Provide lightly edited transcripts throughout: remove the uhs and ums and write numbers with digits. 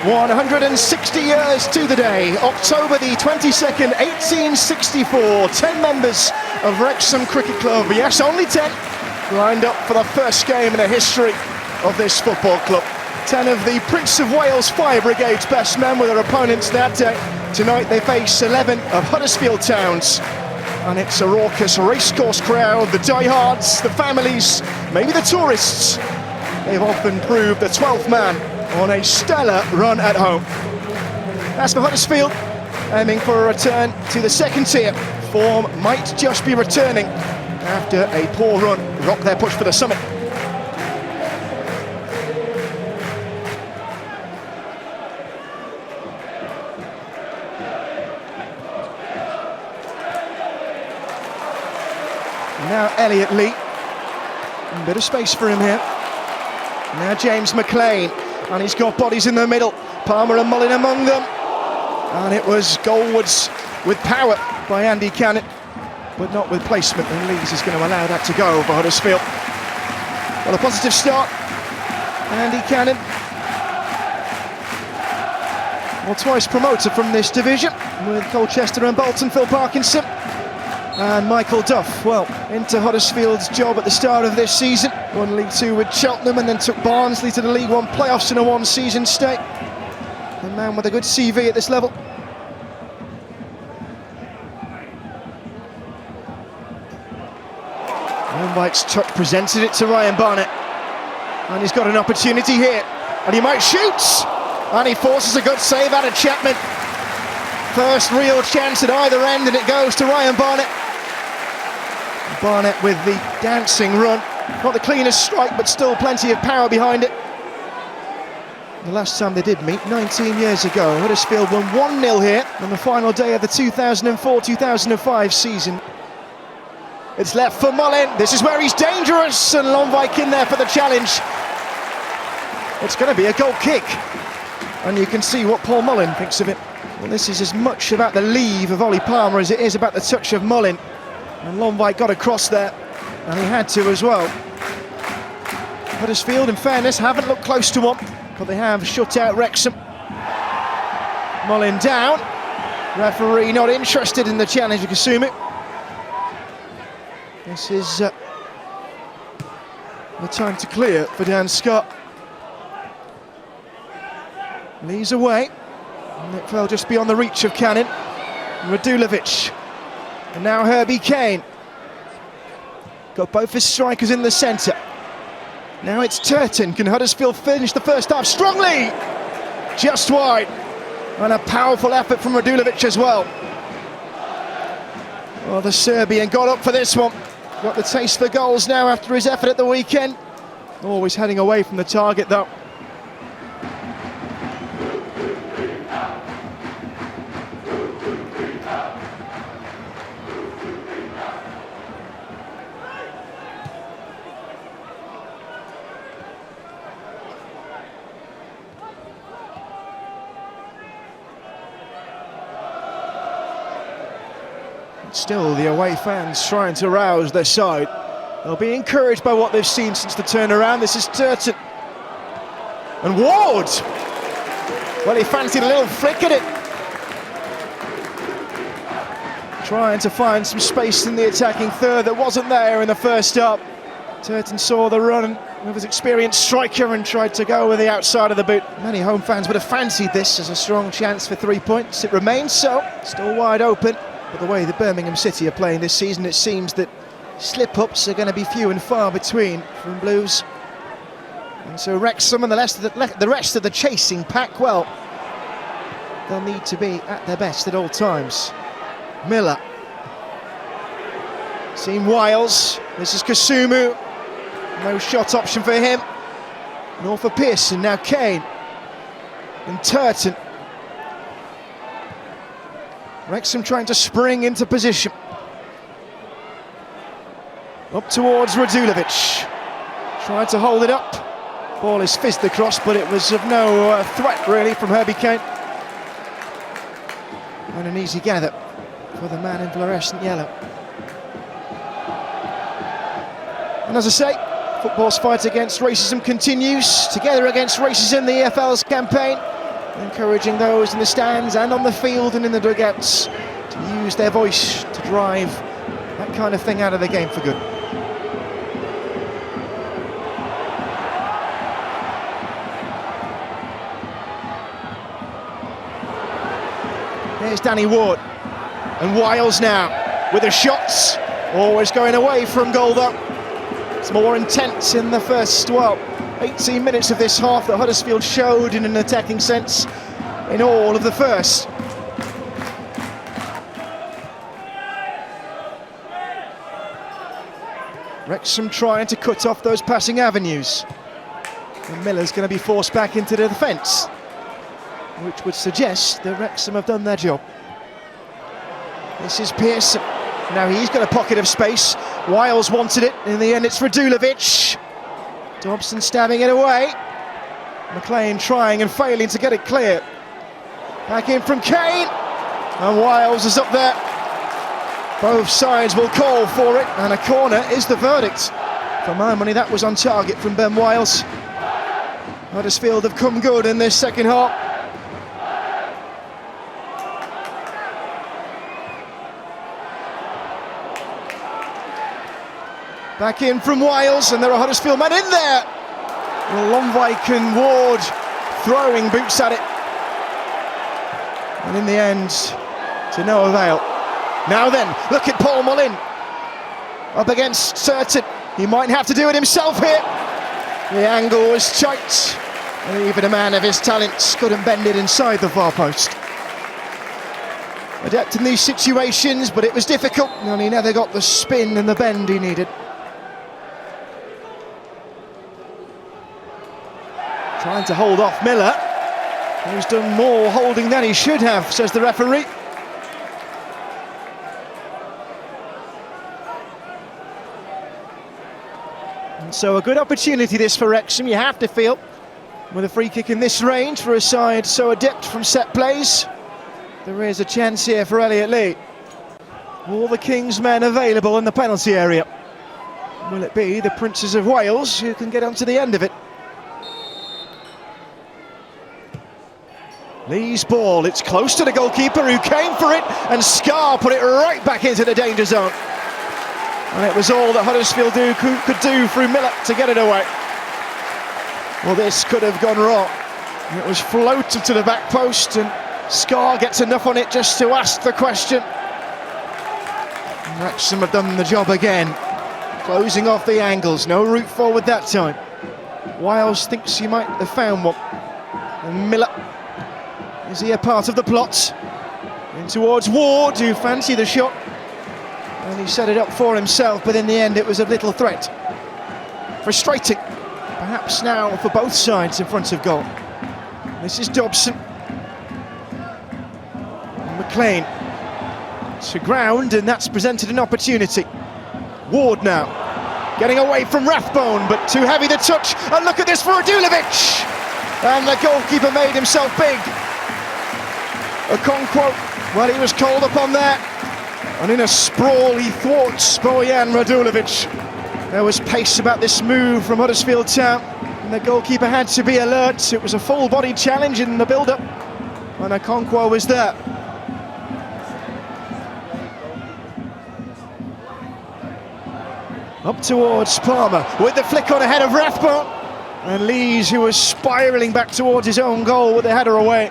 160 years to the day, October the 22nd, 1864. 10 members of Wrexham Cricket Club, yes, only 10, lined up for the first game in the history of this football club. 10 of the Prince of Wales Fire Brigade's best men were their opponents that day. Tonight they face 11 of Huddersfield Town's. And it's a raucous racecourse crowd, the diehards, the families, maybe the tourists. They've often proved the 12th man on a stellar run at home. As for Huddersfield, aiming for a return to the second tier, form might just be returning after a poor run rocked their push for the summit. Now Elliot Lee, a bit of space for him here. Now James McLean, and he's got bodies in the middle. Palmer and Mullin among them. And it was goalwards with power by Andy Cannon, but not with placement, and Lees is going to allow that to go for Huddersfield. Well, a positive start. Andy Cannon, well, twice promoted from this division, with Colchester and Bolton, Phil Parkinson. And Michael Duff, well, into Huddersfield's job at the start of this season. Won League Two with Cheltenham and then took Barnsley to the League One playoffs in a one-season stay. A man with a good CV at this level. White's touch presented it to Ryan Barnett. And he's got an opportunity here. And he might shoot! And he forces a good save out of Chapman. First real chance at either end, and it goes to Ryan Barnett. Barnett with the dancing run. Not the cleanest strike, but still plenty of power behind it. The last time they did meet, 19 years ago, Huddersfield won 1-0 here on the final day of the 2004-2005 season. It's left for Mullin. This is where he's dangerous, and Lonvik in there for the challenge. It's going to be a goal kick, and you can see what Paul Mullin thinks of it. Well, this is as much about the leave of Ollie Palmer as it is about the touch of Mullin. And Lonvik got across there, and he had to as well. Huddersfield, in fairness, haven't looked close to one, but they have shut out Wrexham. Mullin down. Referee not interested in the challenge of Kasumu. This is the time to clear for Dan Scott. Lee's away. And it fell just beyond the reach of Cannon. Radulovic. And now Herbie Kane. Got both his strikers in the centre. Now it's Turton. Can Huddersfield finish the first half strongly? Just wide. And a powerful effort from Radulovic as well. Well, the Serbian got up for this one. Got the taste for goals now after his effort at the weekend. Always heading away from the target though. Still the away fans trying to rouse their side. They'll be encouraged by what they've seen since the turnaround. This is Turton. And Ward! Well, he fancied a little flick at it. Trying to find some space in the attacking third that wasn't there in the first half. Turton saw the run with his experienced striker and tried to go with the outside of the boot. Many home fans would have fancied this as a strong chance for 3 points. It remains so, still wide open. But the way the Birmingham City are playing this season, it seems that slip-ups are going to be few and far between from Blues. And so Wrexham and the rest of the chasing pack, well, they'll need to be at their best at all times. Miller. Seen Wiles. This is Kasumu. No shot option for him. Nor for Pearson. Now Kane. And Turton. Wrexham trying to spring into position. Up towards Radulovic. Tried to hold it up. Ball is fizzed across, but it was of no threat really from Herbie Kane. And an easy gather for the man in fluorescent yellow. And as I say, football's fight against racism continues. Together Against Racism, the EFL's campaign. encouraging those in the stands and on the field and in the dugouts to use their voice to drive that kind of thing out of the game for good. Here's Danny Ward, and Wiles now with the shots, always going away from goal though. It's more intense in the first, 18 minutes of this half that Huddersfield showed in an attacking sense in all of the first. Wrexham trying to cut off those passing avenues. And Miller's going to be forced back into the defence, which would suggest that Wrexham have done their job. This is Pearson. Now he's got a pocket of space. Wiles wanted it. In the end, it's Radulovic. Dobson stabbing it away. McLean trying and failing to get it clear. Back in from Kane. And Wiles is up there. Both sides will call for it, and a corner is the verdict. For my money, that was on target from Ben Wiles. Huddersfield have come good in this second half. Back in from Wiles, and there are Huddersfield men in there. Lomvik and Ward throwing boots at it. And in the end, to no avail. Now then, look at Paul Mullin. Up against Certain. He might have to do it himself here. The angle was tight, and even a man of his talents couldn't bend it inside the far post. Adept in these situations, but it was difficult, and he never got the spin and the bend he needed. Trying to hold off Miller, who's done more holding than he should have, says the referee. And so a good opportunity this for Wrexham, you have to feel, with a free kick in this range for a side so adept from set plays. There is a chance here for Elliot Lee. All the King's men available in the penalty area. Will it be the Princes of Wales who can get onto the end of it? Lee's ball, it's close to the goalkeeper who came for it, and Scarr put it right back into the danger zone. And it was all that Huddersfield could do through Miller to get it away. Well, this could have gone wrong. It was floated to the back post, and Scarr gets enough on it just to ask the question. And Wrexham have done the job again, closing off the angles, no route forward that time. Wiles thinks he might have found one. And Miller, is he a part of the plot? In towards Ward, who fancied the shot. And he set it up for himself, but in the end it was a little threat. Frustrating, perhaps now for both sides in front of goal. This is Dobson. McLean to ground, and that's presented an opportunity. Ward now, getting away from Rathbone, but too heavy the touch. And look at this for Radulovic! And the goalkeeper made himself big. Okonkwo, well, he was called upon there, and in a sprawl he thwarts Bojan Radulovic. There was pace about this move from Huddersfield Town, and the goalkeeper had to be alert. It was a full-bodied challenge in the build-up, and Okonkwo was there. Up towards Palmer, with the flick on ahead of Rathbone, and Lees, who was spiralling back towards his own goal with the header away.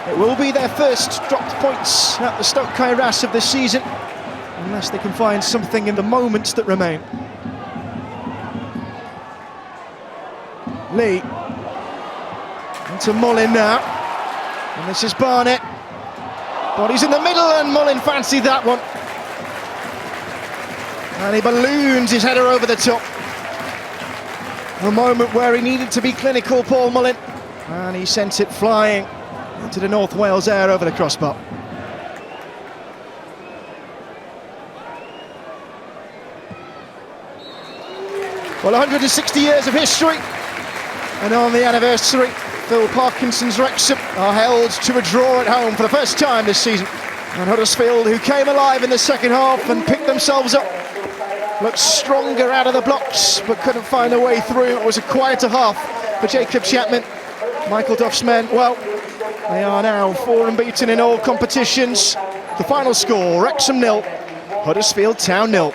It will be their first dropped points at the Stoke Kairas of the season, unless they can find something in the moments that remain. Lee into Mullin now, and this is Barnett. Body's in the middle, and Mullin fancied that one. And he balloons his header over the top. A moment where he needed to be clinical, Paul Mullin, and he sent it flying into the North Wales air over the crossbar. Well, 160 years of history, and on the anniversary, Phil Parkinson's Wrexham are held to a draw at home for the first time this season. And Huddersfield, who came alive in the second half and picked themselves up, looked stronger out of the blocks but couldn't find a way through. It was a quieter half for Jacob Chapman. Michael Duff's men, well, they are now 4 unbeaten in all competitions. The final score, Wrexham 0, Huddersfield Town 0.